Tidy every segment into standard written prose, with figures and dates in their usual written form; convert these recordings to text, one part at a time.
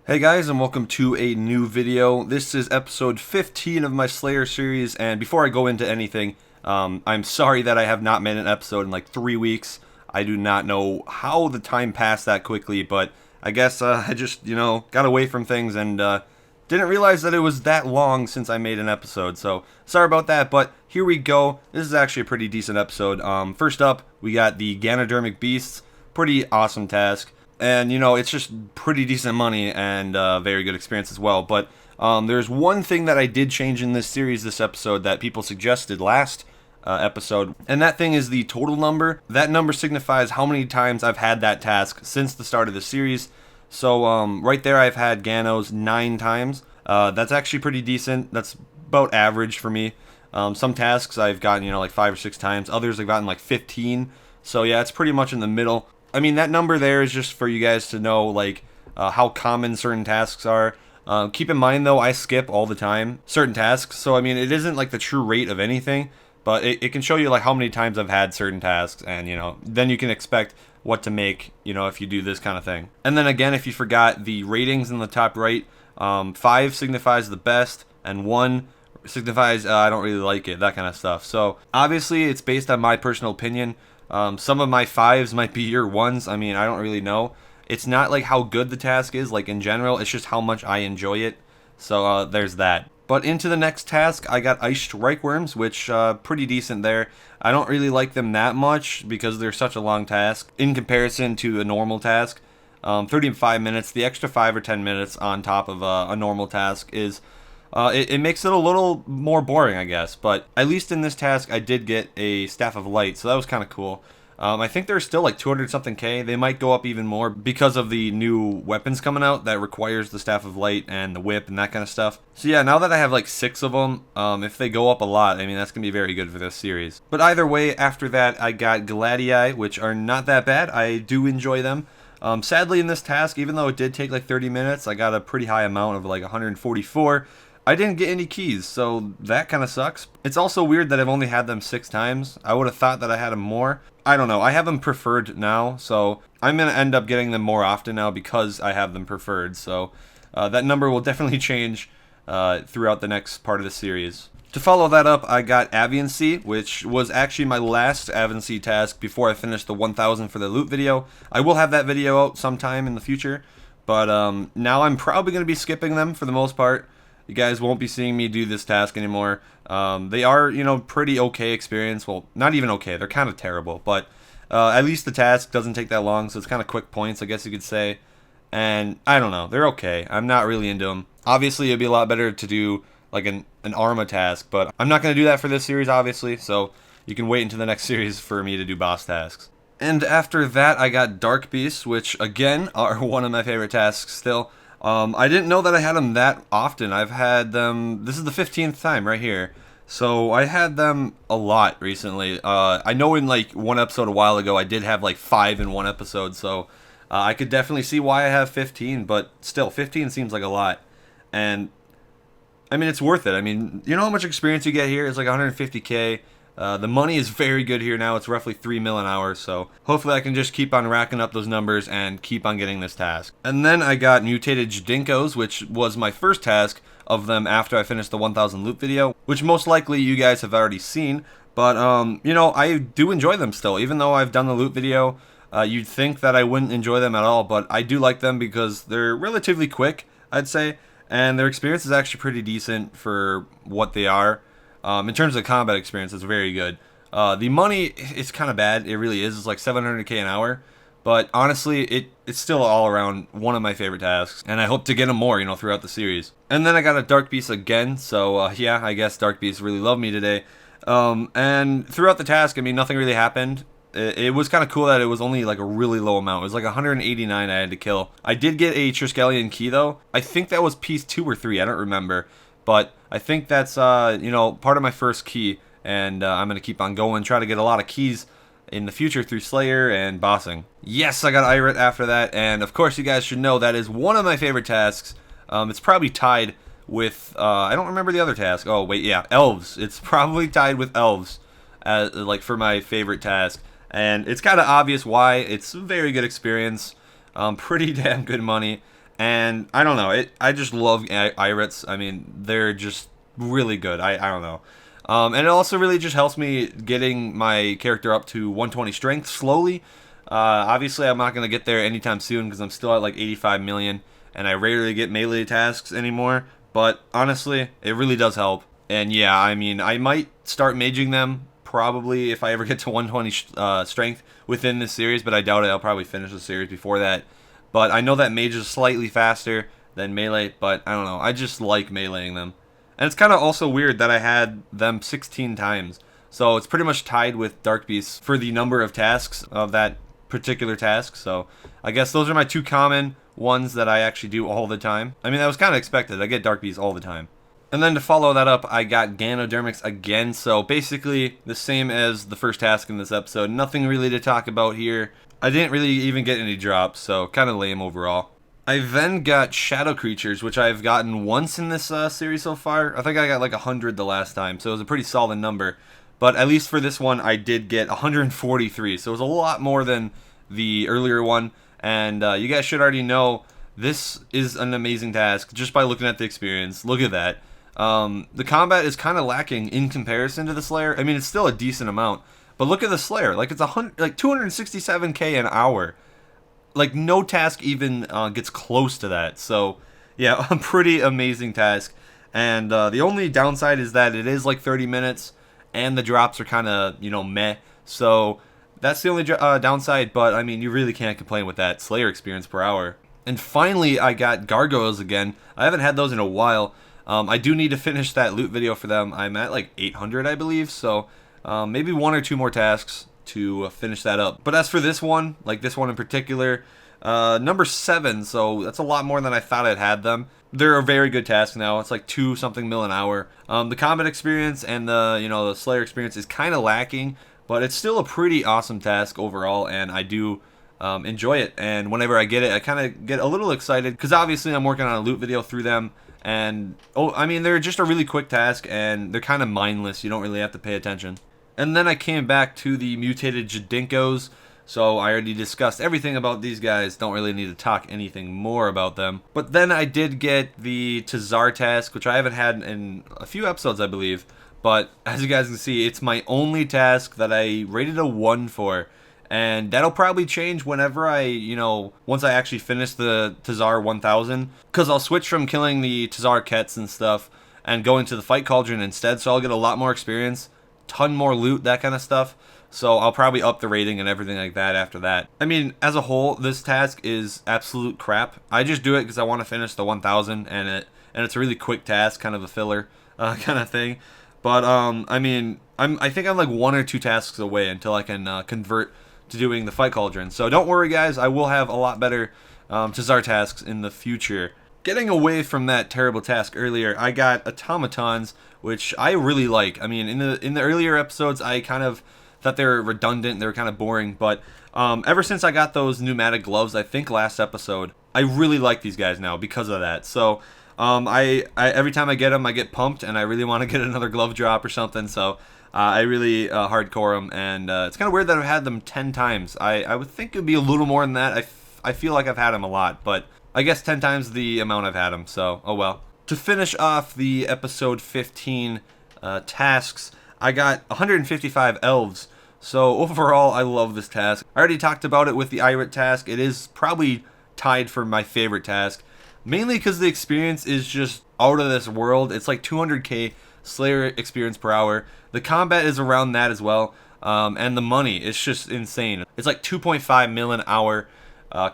Hey guys, and welcome to a new video. This is episode 15 of my Slayer series, and before I go into anything, I'm sorry that I have not made an episode in like 3 weeks. I do not know how the time passed that quickly, but I guess I just, got away from things and didn't realize that it was that long since I made an episode, so sorry about that, but here we go. This is actually a pretty decent episode. First up, we got the Ganodermic Beasts. Pretty awesome task. And, it's just pretty decent money and very good experience as well. But there's one thing that I did change in this series, this episode, that people suggested last episode. And that thing is the total number. That number signifies how many times I've had that task since the start of the series. So right there I've had Ganos 9 times. That's actually pretty decent. That's about average for me. Some tasks I've gotten, like 5 or 6 times. Others I've gotten like 15. So yeah, it's pretty much in the middle. I mean, that number there is just for you guys to know, like, how common certain tasks are. Keep in mind, though, I skip all the time certain tasks, so, I mean, it isn't, like, the true rate of anything, but it can show you, like, how many times I've had certain tasks, and, then you can expect what to make, if you do this kind of thing. And then, again, if you forgot, the ratings in the top right, 5 signifies the best, and 1 signifies I don't really like it, that kind of stuff. So, obviously, it's based on my personal opinion. Some of my 5s might be your 1s. I mean, I don't really know. It's not like how good the task is, like in general. It's just how much I enjoy it. So there's that. But into the next task, I got Ice Strike Worms, which pretty decent there. I don't really like them that much because they're such a long task in comparison to a normal task. 35 minutes. The extra 5 or 10 minutes on top of a normal task is... it makes it a little more boring, I guess, but at least in this task, I did get a Staff of Light, so that was kind of cool. I think there's still like 200-something K. They might go up even more because of the new weapons coming out that requires the Staff of Light and the whip and that kind of stuff. So yeah, now that I have like 6 of them, if they go up a lot, I mean, that's going to be very good for this series. But either way, after that, I got Gladii, which are not that bad. I do enjoy them. Sadly, in this task, even though it did take like 30 minutes, I got a pretty high amount of like 144. I didn't get any keys, so that kind of sucks. It's also weird that I've only had them 6 times. I would have thought that I had them more. I don't know. I have them preferred now, so I'm going to end up getting them more often now because I have them preferred. So that number will definitely change throughout the next part of the series. To follow that up, I got Aviancy, which was actually my last Aviancy task before I finished the 1000 for the loot video. I will have that video out sometime in the future, but now I'm probably going to be skipping them for the most part. You guys won't be seeing me do this task anymore. They are, pretty okay experience. Well, not even okay. They're kind of terrible. But at least the task doesn't take that long, so it's kind of quick points, I guess you could say. And I don't know. They're okay. I'm not really into them. Obviously, it'd be a lot better to do like an Arma task, but I'm not going to do that for this series, obviously. So you can wait until the next series for me to do boss tasks. And after that, I got Dark Beasts, which, again, are one of my favorite tasks still. I didn't know that I had them that often. I've had them, this is the 15th time right here. So I had them a lot recently. I know in like one episode a while ago, I did have like 5 in one episode. So I could definitely see why I have 15, but still 15 seems like a lot. And I mean, it's worth it. I mean, you know how much experience you get here? It's like 150K. The money is very good here now. It's roughly 3 mil an hour, so hopefully I can just keep on racking up those numbers and keep on getting this task. And then I got Mutated Jdinkos, which was my first task of them after I finished the 1000 loot video, which most likely you guys have already seen. But, I do enjoy them still, even though I've done the loot video. You'd think that I wouldn't enjoy them at all, but I do like them because they're relatively quick, I'd say, and their experience is actually pretty decent for what they are. In terms of combat experience, it's very good. The money is kind of bad. It really is. It's like 700K an hour. But honestly, it's still all around one of my favorite tasks. And I hope to get them more, throughout the series. And then I got a Dark Beast again. So, yeah, I guess Dark Beast really loved me today. And throughout the task, I mean, nothing really happened. It was kind of cool that it was only like a really low amount. It was like 189 I had to kill. I did get a Triskelion key, though. I think that was piece 2 or 3. I don't remember. But I think that's, part of my first key, and I'm going to keep on going, try to get a lot of keys in the future through Slayer and bossing. Yes, I got Irit after that, and of course you guys should know that is one of my favorite tasks. It's probably tied with, I don't remember the other task. Oh, wait, yeah, Elves. It's probably tied with Elves, for my favorite task. And it's kind of obvious why. It's a very good experience, pretty damn good money. And I don't know, I just love Irits. I mean, they're just really good. I don't know. And it also really just helps me getting my character up to 120 strength slowly. Obviously, I'm not going to get there anytime soon because I'm still at like 85 million, and I rarely get melee tasks anymore. But honestly, it really does help. And yeah, I mean, I might start maging them probably if I ever get to 120 strength within this series, but I doubt it. I'll probably finish the series before that. But I know that mage is slightly faster than melee, but I don't know. I just like meleeing them. And it's kind of also weird that I had them 16 times. So it's pretty much tied with Dark Beasts for the number of tasks of that particular task. So I guess those are my two common ones that I actually do all the time. I mean, that was kind of expected. I get Dark Beasts all the time. And then to follow that up, I got Ganodermics again. So basically the same as the first task in this episode. Nothing really to talk about here. I didn't really even get any drops, so kind of lame overall. I then got Shadow Creatures, which I've gotten once in this series so far. I think I got like 100 the last time, so it was a pretty solid number. But at least for this one, I did get 143, so it was a lot more than the earlier one. And you guys should already know this is an amazing task just by looking at the experience. Look at that. The combat is kind of lacking in comparison to the Slayer. I mean, it's still a decent amount, but look at the Slayer. Like, it's 267k an hour. Like, no task even gets close to that. So, yeah, a pretty amazing task. And the only downside is that it is like 30 minutes, and the drops are kind of, meh. So, that's the only downside, but, I mean, you really can't complain with that Slayer experience per hour. And finally, I got Gargoyles again. I haven't had those in a while. I do need to finish that loot video for them. I'm at like 800, I believe, so maybe one or two more tasks to finish that up. But as for this one, like this one in particular, number 7, so that's a lot more than I thought I'd had them. They're a very good task now. It's like 2 something mil an hour. The combat experience and the Slayer experience is kind of lacking, but it's still a pretty awesome task overall, and I do enjoy it. And whenever I get it, I kind of get a little excited because obviously I'm working on a loot video through them. And, I mean, they're just a really quick task, and they're kind of mindless. You don't really have to pay attention. And then I came back to the mutated Jadinkos, so I already discussed everything about these guys. Don't really need to talk anything more about them. But then I did get the Tazar task, which I haven't had in a few episodes, I believe. But as you guys can see, it's my only task that I rated a 1 for. And that'll probably change whenever once I actually finish the Tazar 1000. Because I'll switch from killing the Tazar Kets and stuff and going to the Fight Cauldron instead. So I'll get a lot more experience, ton more loot, that kind of stuff. So I'll probably up the rating and everything like that after that. I mean, as a whole, this task is absolute crap. I just do it because I want to finish the 1000 and it's a really quick task, kind of a filler kind of thing. But I mean, I think I'm like 1 or 2 tasks away until I can convert to doing the Fight Cauldron. So don't worry, guys, I will have a lot better Tazar tasks in the future. Getting away from that terrible task earlier, I got automatons, which I really like. I mean, in the earlier episodes, I kind of thought they were redundant, they were kind of boring, but ever since I got those pneumatic gloves, I think last episode, I really like these guys now because of that. So I every time I get them, I get pumped, and I really want to get another glove drop or something. So I really hardcore them, and it's kind of weird that I've had them 10 times. I would think it would be a little more than that. I feel like I've had them a lot, but I guess 10 times the amount I've had them, so oh well. To finish off the episode 15 tasks, I got 155 elves. So overall, I love this task. I already talked about it with the Irit task. It is probably tied for my favorite task, mainly because the experience is just out of this world. It's like 200k Slayer experience per hour. The combat is around that as well, and the money is just insane. It's like 2.5 mil an hour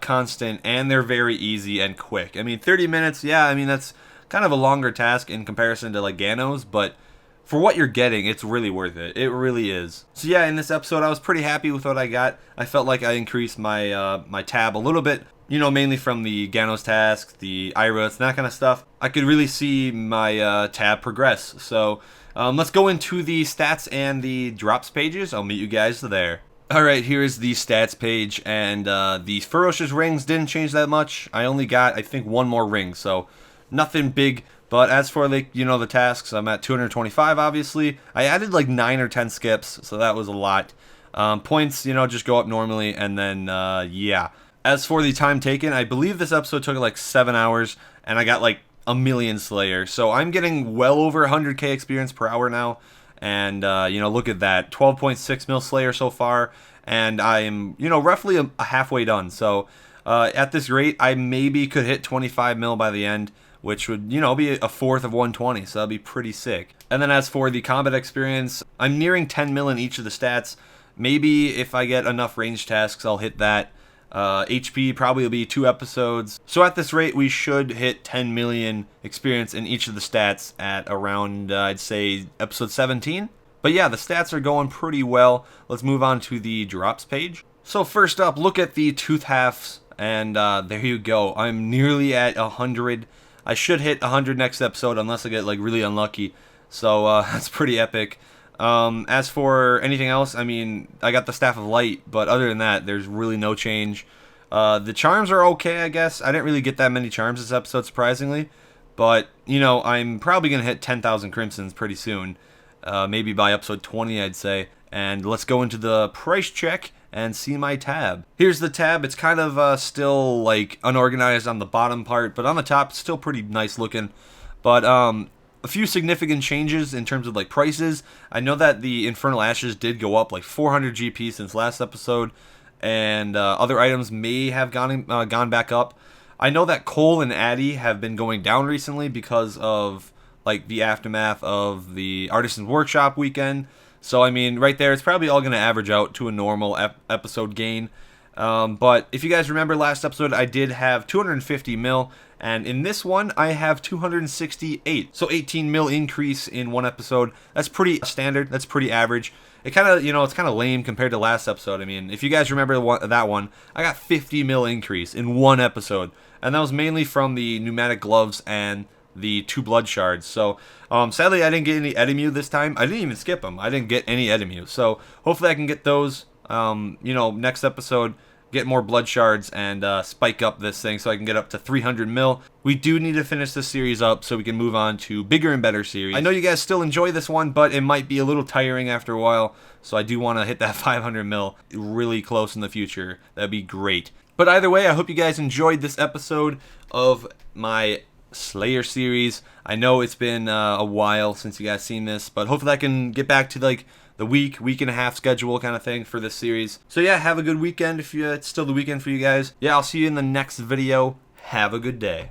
constant, and they're very easy and quick. I mean, 30 minutes, yeah, I mean, that's kind of a longer task in comparison to like Ganos, but for what you're getting, it's really worth it. It really is. So yeah, in this episode, I was pretty happy with what I got. I felt like I increased my my tab a little bit, mainly from the Ganos task, the Irots, that kind of stuff. I could really see my tab progress. So let's go into the stats and the drops pages. I'll meet you guys there. Alright, here's the stats page, and the Ferocious rings didn't change that much. I only got, I think, 1 more ring, so nothing big. But as for, like, the tasks, I'm at 225, obviously. I added, like, 9 or 10 skips, so that was a lot. Points, just go up normally, and then, yeah. As for the time taken, I believe this episode took like 7 hours, and I got like a million Slayer. So I'm getting well over 100k experience per hour now. And, look at that. 12.6 mil Slayer so far. And I'm, roughly a halfway done. So at this rate, I maybe could hit 25 mil by the end, which would, be a fourth of 120. So that'd be pretty sick. And then as for the combat experience, I'm nearing 10 mil in each of the stats. Maybe if I get enough range tasks, I'll hit that. HP probably will be 2 episodes. So at this rate, we should hit 10 million experience in each of the stats at around, I'd say, episode 17. But yeah, the stats are going pretty well. Let's move on to the drops page. So first up, look at the tooth halves, and there you go. I'm nearly at 100. I should hit 100 next episode unless I get like really unlucky. So that's pretty epic. As for anything else, I mean, I got the Staff of Light, but other than that, there's really no change. The charms are okay, I guess. I didn't really get that many charms this episode, surprisingly. But, I'm probably going to hit 10,000 Crimsons pretty soon. Maybe by episode 20, I'd say. And let's go into the price check and see my tab. Here's the tab. It's kind of still, like, unorganized on the bottom part, but on the top, it's still pretty nice looking. But, a few significant changes in terms of like prices. I know that the Infernal Ashes did go up like 400 GP since last episode, and other items may have gone back up. I know that Cole and Addy have been going down recently because of like the aftermath of the Artisan's Workshop weekend. So I mean, right there, it's probably all going to average out to a normal episode gain. But if you guys remember last episode, I did have 250 mil, and in this one, I have 268. So 18 mil increase in one episode. That's pretty standard. That's pretty average. It kind of, it's kind of lame compared to last episode. I mean, if you guys remember that one, I got 50 mil increase in one episode, and that was mainly from the pneumatic gloves and the 2 blood shards. So sadly, I didn't get any Edemu this time. I didn't even skip them. I didn't get any Edemu. So hopefully I can get those, next episode. Get more blood shards and spike up this thing so I can get up to 300 mil. We do need to finish this series up so we can move on to bigger and better series. I know you guys still enjoy this one, but it might be a little tiring after a while, so I do want to hit that 500 mil really close in the future. That'd be great. But either way, I hope you guys enjoyed this episode of my Slayer series. I know it's been a while since you guys seen this, but hopefully I can get back to like the week and a half schedule kind of thing for this series. So yeah, have a good weekend if it's still the weekend for you guys. Yeah, I'll see you in the next video. Have a good day.